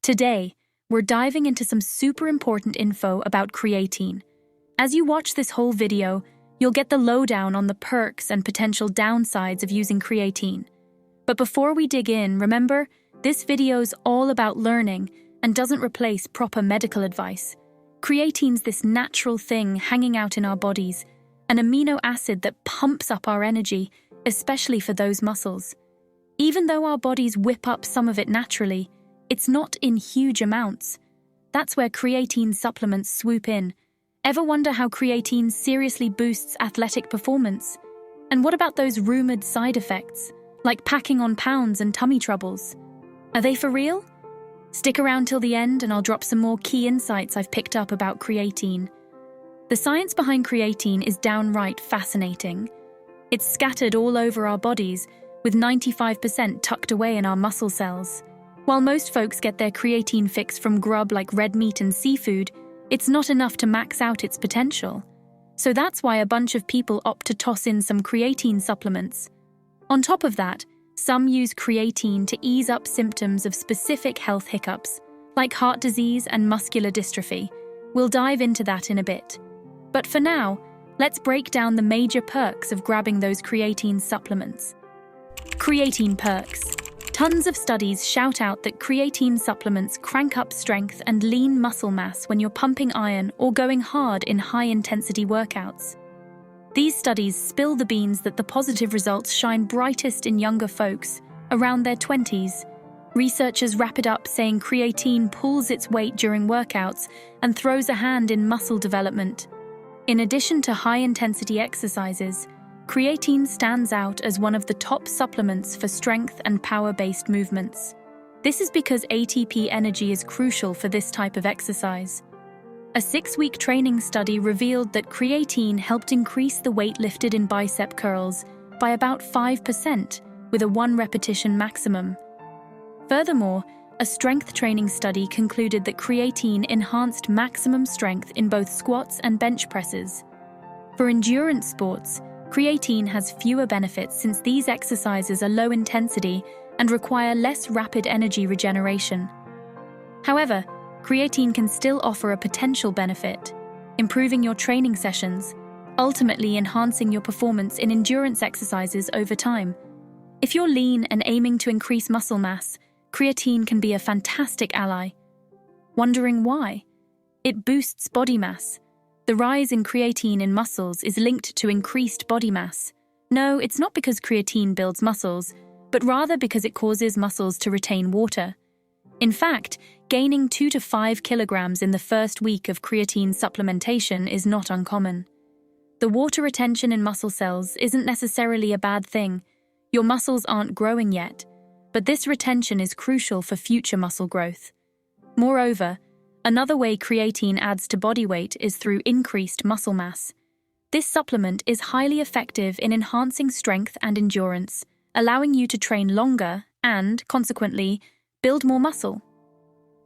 Today, we're diving into some super important info about creatine. As you watch this whole video, you'll get the lowdown on the perks and potential downsides of using creatine. But before we dig in, remember, this video's all about learning and doesn't replace proper medical advice. Creatine's this natural thing hanging out in our bodies, an amino acid that pumps up our energy, especially for those muscles. Even though our bodies whip up some of it naturally, it's not in huge amounts. That's where creatine supplements swoop in. Ever wonder how creatine seriously boosts athletic performance? And what about those rumored side effects, like packing on pounds and tummy troubles? Are they for real? Stick around till the end and I'll drop some more key insights I've picked up about creatine. The science behind creatine is downright fascinating. It's scattered all over our bodies, with 95% tucked away in our muscle cells. While most folks get their creatine fix from grub like red meat and seafood, it's not enough to max out its potential. So that's why a bunch of people opt to toss in some creatine supplements. On top of that, some use creatine to ease up symptoms of specific health hiccups, like heart disease and muscular dystrophy. We'll dive into that in a bit. But for now, let's break down the major perks of grabbing those creatine supplements. Creatine perks. Tons of studies shout out that creatine supplements crank up strength and lean muscle mass when you're pumping iron or going hard in high-intensity workouts. These studies spill the beans that the positive results shine brightest in younger folks, around their 20s. Researchers wrap it up saying creatine pulls its weight during workouts and throws a hand in muscle development. In addition to high-intensity exercises, creatine stands out as one of the top supplements for strength and power-based movements. This is because ATP energy is crucial for this type of exercise. A 6-week training study revealed that creatine helped increase the weight lifted in bicep curls by about 5%, with a 1-repetition maximum. Furthermore, a strength training study concluded that creatine enhanced maximum strength in both squats and bench presses. For endurance sports, creatine has fewer benefits since these exercises are low intensity and require less rapid energy regeneration. However, creatine can still offer a potential benefit, improving your training sessions, ultimately enhancing your performance in endurance exercises over time. If you're lean and aiming to increase muscle mass, creatine can be a fantastic ally. Wondering why? It boosts body mass. The rise in creatine in muscles is linked to increased body mass. No, it's not because creatine builds muscles, but rather because it causes muscles to retain water. In fact, gaining 2 to 5 kilograms in the first week of creatine supplementation is not uncommon. The water retention in muscle cells isn't necessarily a bad thing. Your muscles aren't growing yet, but this retention is crucial for future muscle growth. Moreover, another way creatine adds to body weight is through increased muscle mass. This supplement is highly effective in enhancing strength and endurance, allowing you to train longer and, consequently, build more muscle.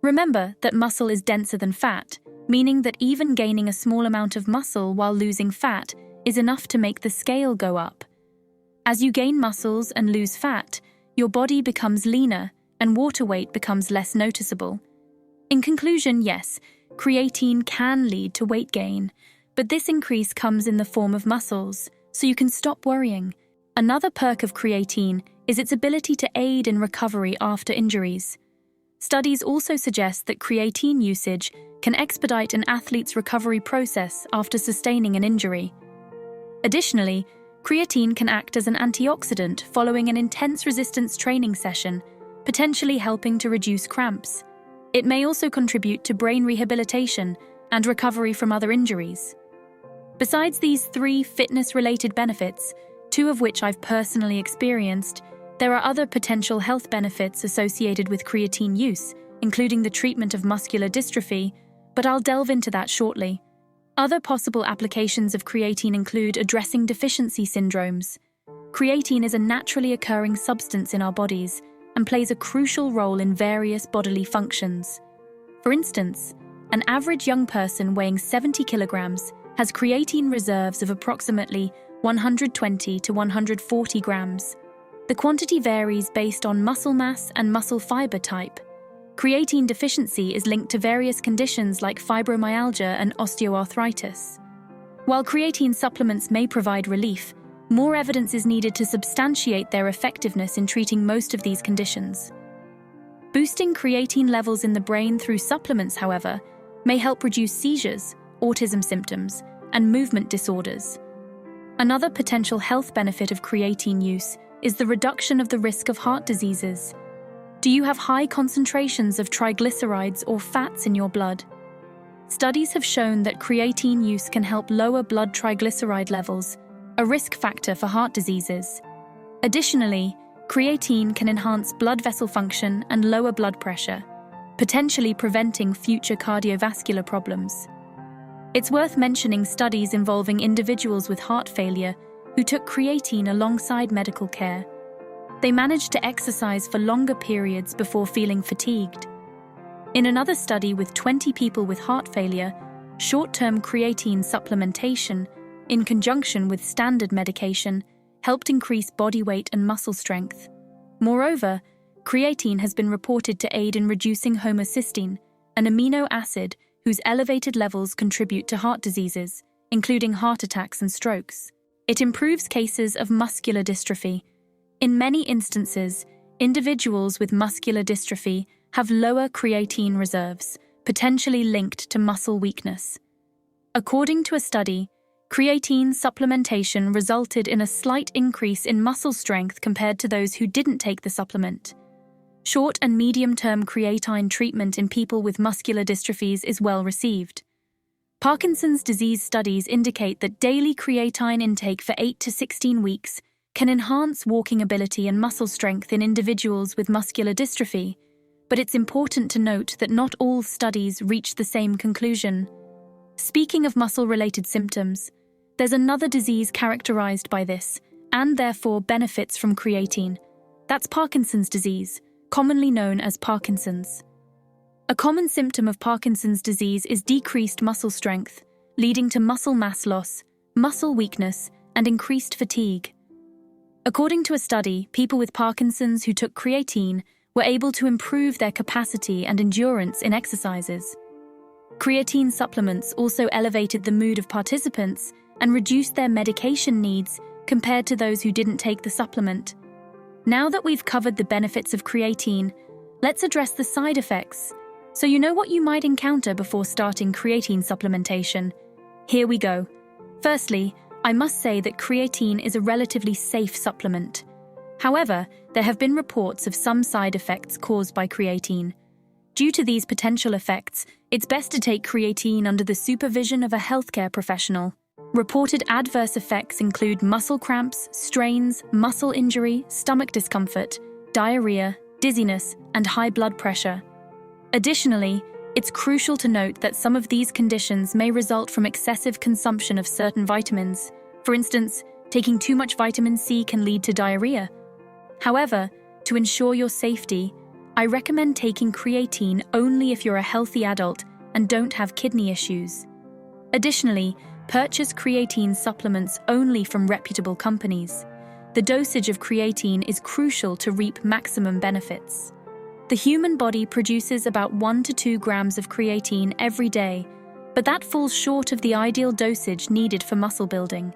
Remember that muscle is denser than fat, meaning that even gaining a small amount of muscle while losing fat is enough to make the scale go up. As you gain muscles and lose fat, your body becomes leaner and water weight becomes less noticeable. In conclusion, yes, creatine can lead to weight gain, but this increase comes in the form of muscles, so you can stop worrying. Another perk of creatine is its ability to aid in recovery after injuries. Studies also suggest that creatine usage can expedite an athlete's recovery process after sustaining an injury. Additionally, creatine can act as an antioxidant following an intense resistance training session, potentially helping to reduce cramps. It may also contribute to brain rehabilitation and recovery from other injuries. Besides these 3 fitness-related benefits, 2 of which I've personally experienced, there are other potential health benefits associated with creatine use, including the treatment of muscular dystrophy, but I'll delve into that shortly. Other possible applications of creatine include addressing deficiency syndromes. Creatine is a naturally occurring substance in our bodies and plays a crucial role in various bodily functions. For instance, an average young person weighing 70 kilograms has creatine reserves of approximately 120 to 140 grams. The quantity varies based on muscle mass and muscle fiber type. Creatine deficiency is linked to various conditions like fibromyalgia and osteoarthritis. While creatine supplements may provide relief, more evidence is needed to substantiate their effectiveness in treating most of these conditions. Boosting creatine levels in the brain through supplements, however, may help reduce seizures, autism symptoms, and movement disorders. Another potential health benefit of creatine use is the reduction of the risk of heart diseases. Do you have high concentrations of triglycerides or fats in your blood? Studies have shown that creatine use can help lower blood triglyceride levels, a risk factor for heart diseases. Additionally, creatine can enhance blood vessel function and lower blood pressure, potentially preventing future cardiovascular problems. It's worth mentioning studies involving individuals with heart failure who took creatine alongside medical care. They managed to exercise for longer periods before feeling fatigued. In another study with 20 people with heart failure, short-term creatine supplementation, in conjunction with standard medication, helped increase body weight and muscle strength. Moreover, creatine has been reported to aid in reducing homocysteine, an amino acid whose elevated levels contribute to heart diseases, including heart attacks and strokes. It improves cases of muscular dystrophy. In many instances, individuals with muscular dystrophy have lower creatine reserves, potentially linked to muscle weakness. According to a study, creatine supplementation resulted in a slight increase in muscle strength compared to those who didn't take the supplement. Short and medium-term creatine treatment in people with muscular dystrophies is well received. Parkinson's disease studies indicate that daily creatine intake for 8 to 16 weeks can enhance walking ability and muscle strength in individuals with muscular dystrophy, but it's important to note that not all studies reach the same conclusion. Speaking of muscle-related symptoms, there's another disease characterized by this, and therefore benefits from creatine. That's Parkinson's disease, commonly known as Parkinson's. A common symptom of Parkinson's disease is decreased muscle strength, leading to muscle mass loss, muscle weakness, and increased fatigue. According to a study, people with Parkinson's who took creatine were able to improve their capacity and endurance in exercises. Creatine supplements also elevated the mood of participants and reduced their medication needs compared to those who didn't take the supplement. Now that we've covered the benefits of creatine, let's address the side effects, so you know what you might encounter before starting creatine supplementation. Here we go. Firstly, I must say that creatine is a relatively safe supplement. However, there have been reports of some side effects caused by creatine. Due to these potential effects, it's best to take creatine under the supervision of a healthcare professional. Reported adverse effects include muscle cramps, strains, muscle injury, stomach discomfort, diarrhea, dizziness, and high blood pressure. Additionally, it's crucial to note that some of these conditions may result from excessive consumption of certain vitamins. For instance, taking too much vitamin C can lead to diarrhea. However, to ensure your safety, I recommend taking creatine only if you're a healthy adult and don't have kidney issues. Additionally, purchase creatine supplements only from reputable companies. The dosage of creatine is crucial to reap maximum benefits. The human body produces about 1 to 2 grams of creatine every day, but that falls short of the ideal dosage needed for muscle building.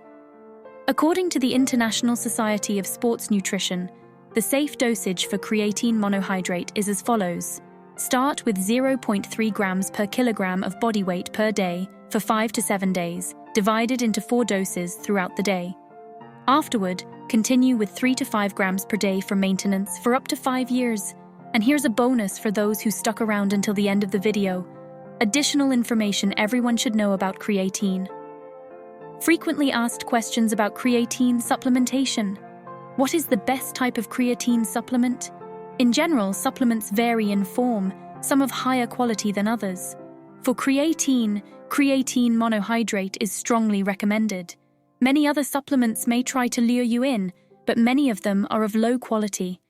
According to the International Society of Sports Nutrition, the safe dosage for creatine monohydrate is as follows. Start with 0.3 grams per kilogram of body weight per day for 5 to 7 days, divided into 4 doses throughout the day. Afterward, continue with 3 to 5 grams per day for maintenance for up to 5 years. And here's a bonus for those who stuck around until the end of the video. Additional information everyone should know about creatine. Frequently asked questions about creatine supplementation. What is the best type of creatine supplement? In general, supplements vary in form, some of higher quality than others. For creatine monohydrate is strongly recommended. Many other supplements may try to lure you in, but many of them are of low quality.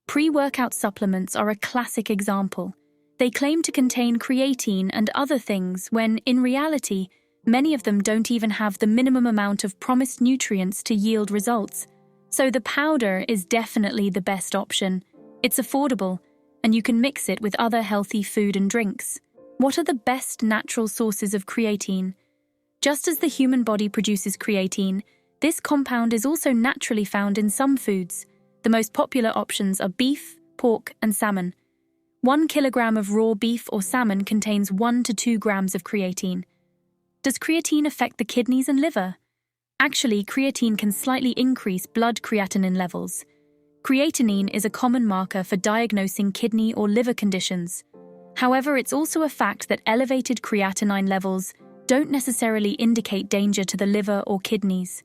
Pre-workout supplements are a classic example. They claim to contain creatine and other things when, in reality, many of them don't even have the minimum amount of promised nutrients to yield results. So the powder is definitely the best option. It's affordable, and you can mix it with other healthy food and drinks. What are the best natural sources of creatine? Just as the human body produces creatine, this compound is also naturally found in some foods. The most popular options are beef, pork, and salmon. 1 kilogram of raw beef or salmon contains 1 to 2 grams of creatine. Does creatine affect the kidneys and liver? Actually, creatine can slightly increase blood creatinine levels. Creatinine is a common marker for diagnosing kidney or liver conditions. However, it's also a fact that elevated creatinine levels don't necessarily indicate danger to the liver or kidneys.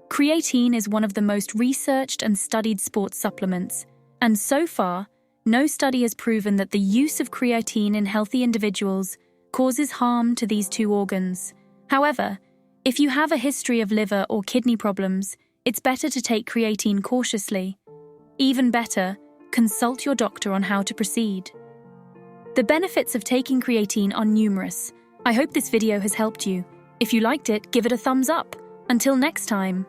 Creatine is one of the most researched and studied sports supplements, and so far, no study has proven that the use of creatine in healthy individuals causes harm to these two organs. However, if you have a history of liver or kidney problems, it's better to take creatine cautiously. Even better, consult your doctor on how to proceed. The benefits of taking creatine are numerous. I hope this video has helped you. If you liked it, give it a thumbs up. Until next time.